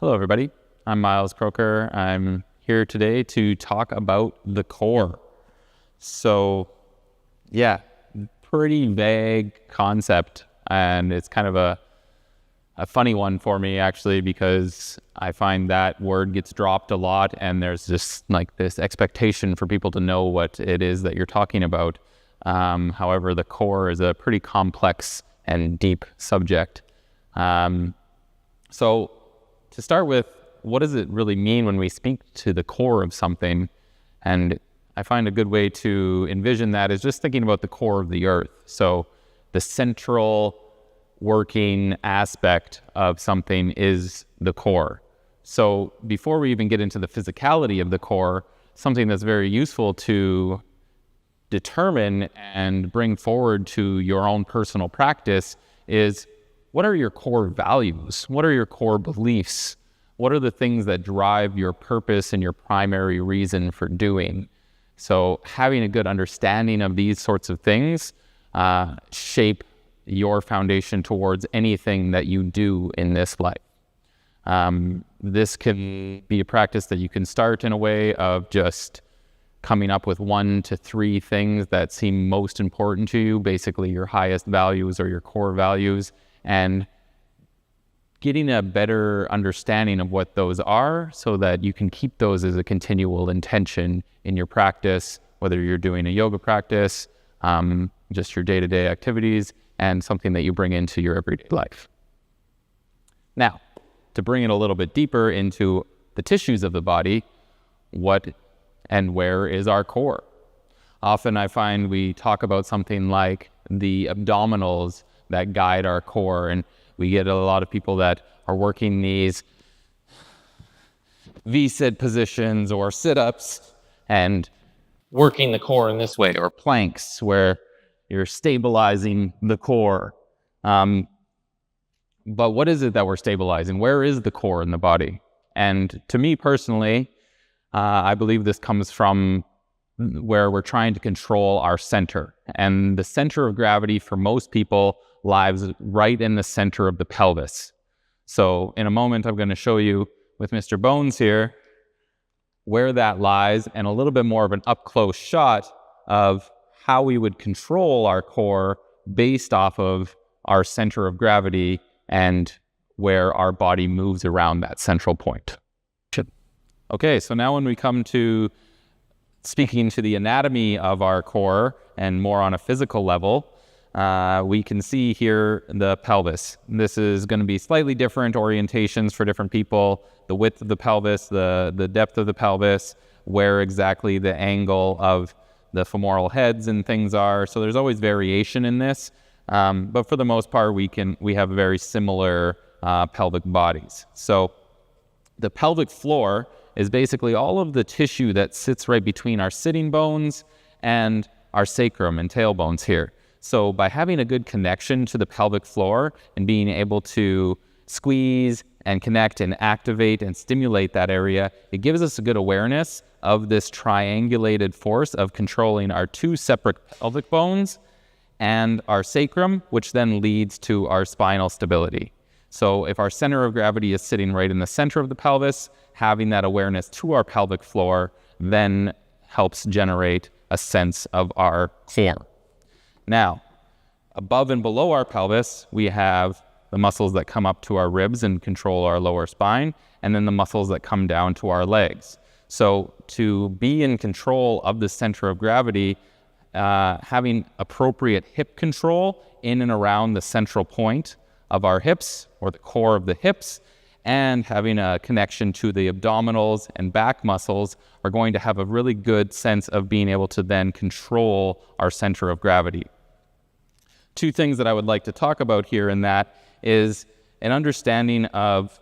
Hello, everybody. I'm Miles Croker. I'm here today to talk about the core. So, pretty vague concept, and it's kind of a funny one for me, actually, because I find that word gets dropped a lot, and there's just like this expectation for people to know what it is that you're talking about. However, the core is a pretty complex and deep subject. So to start with, what does it really mean when we speak to the core of something? And I find a good way to envision that is just thinking about the core of the earth. So the central working aspect of something is the core. So before we even get into the physicality of the core, something that's very useful to determine and bring forward to your own personal practice is, what are your core values? What are your core beliefs? What are the things that drive your purpose and your primary reason for doing? So having a good understanding of these sorts of things shape your foundation towards anything that you do in this life. This can be a practice that you can start in a way of just coming up with 1 to 3 things that seem most important to you, basically your highest values or your core values, and getting a better understanding of what those are so that you can keep those as a continual intention in your practice, whether you're doing a yoga practice, just your day-to-day activities, and something that you bring into your everyday life. Now, to bring it a little bit deeper into the tissues of the body, what and where is our core? Often I find we talk about something like the abdominals that guide our core, and we get a lot of people that are working these V-sit positions or sit-ups and working the core in this way, or planks where you're stabilizing the core. But what is it that we're stabilizing? Where is the core in the body? And to me personally, I believe this comes from where we're trying to control our center. And the center of gravity for most people lies right in the center of the pelvis. So in a moment, I'm going to show you with Mr. Bones here where that lies and a little bit more of an up-close shot of how we would control our core based off of our center of gravity and where our body moves around that central point. Okay, so now when we come to speaking to the anatomy of our core and more on a physical level, we can see here the pelvis. This is going to be slightly different orientations for different people. The width of the pelvis, the depth of the pelvis, where exactly the angle of the femoral heads and things are. So there's always variation in this. But for the most part, we have very similar pelvic bodies. So the pelvic floor is basically all of the tissue that sits right between our sitting bones and our sacrum and tailbones here. So by having a good connection to the pelvic floor and being able to squeeze and connect and activate and stimulate that area, it gives us a good awareness of this triangulated force of controlling our 2 separate pelvic bones and our sacrum, which then leads to our spinal stability. So if our center of gravity is sitting right in the center of the pelvis, having that awareness to our pelvic floor then helps generate a sense of our core. Now, above and below our pelvis, we have the muscles that come up to our ribs and control our lower spine, and then the muscles that come down to our legs. So to be in control of the center of gravity, having appropriate hip control in and around the central point of our hips or the core of the hips, and having a connection to the abdominals and back muscles are going to have a really good sense of being able to then control our center of gravity. 2 things that I would like to talk about here in that is an understanding of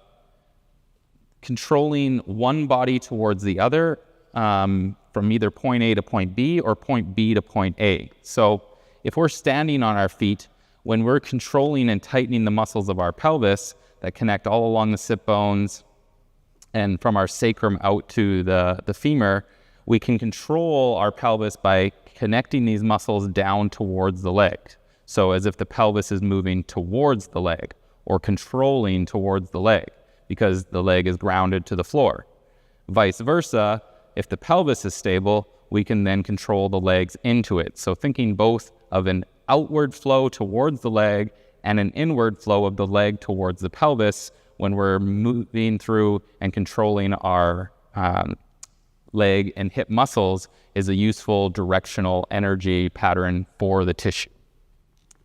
controlling one body towards the other from either point A to point B or point B to point A. So if we're standing on our feet, when we're controlling and tightening the muscles of our pelvis that connect all along the sit bones and from our sacrum out to the femur, we can control our pelvis by connecting these muscles down towards the leg. So as if the pelvis is moving towards the leg or controlling towards the leg. because the leg is grounded to the floor. Vice versa, if the pelvis is stable, we can then control the legs into it. So thinking both of an outward flow towards the leg and an inward flow of the leg towards the pelvis when we're moving through and controlling our leg and hip muscles is a useful directional energy pattern for the tissue.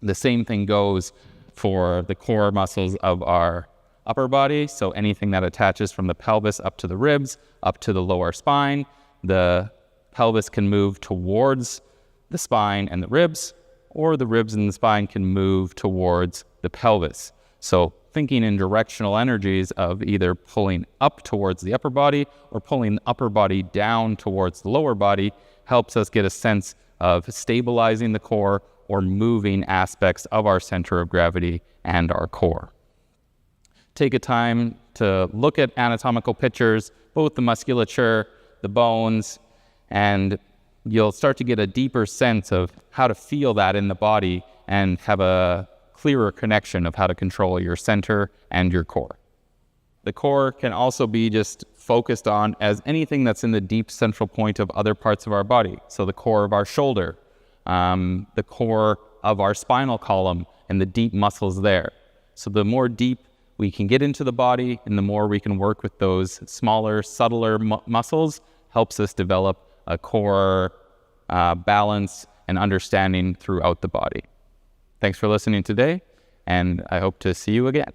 The same thing goes for the core muscles of our upper body. So anything that attaches from the pelvis up to the ribs, up to the lower spine, the pelvis can move towards the spine and the ribs, or the ribs and the spine can move towards the pelvis. So thinking in directional energies of either pulling up towards the upper body or pulling the upper body down towards the lower body helps us get a sense of stabilizing the core or moving aspects of our center of gravity and our core. Take a time to look at anatomical pictures, both the musculature, the bones, and you'll start to get a deeper sense of how to feel that in the body and have a clearer connection of how to control your center and your core. The core can also be just focused on as anything that's in the deep central point of other parts of our body. So the core of our shoulder, the core of our spinal column, and the deep muscles there. So the more deep we can get into the body and the more we can work with those smaller, subtler muscles helps us develop a core balance and understanding throughout the body. Thanks for listening today, and I hope to see you again.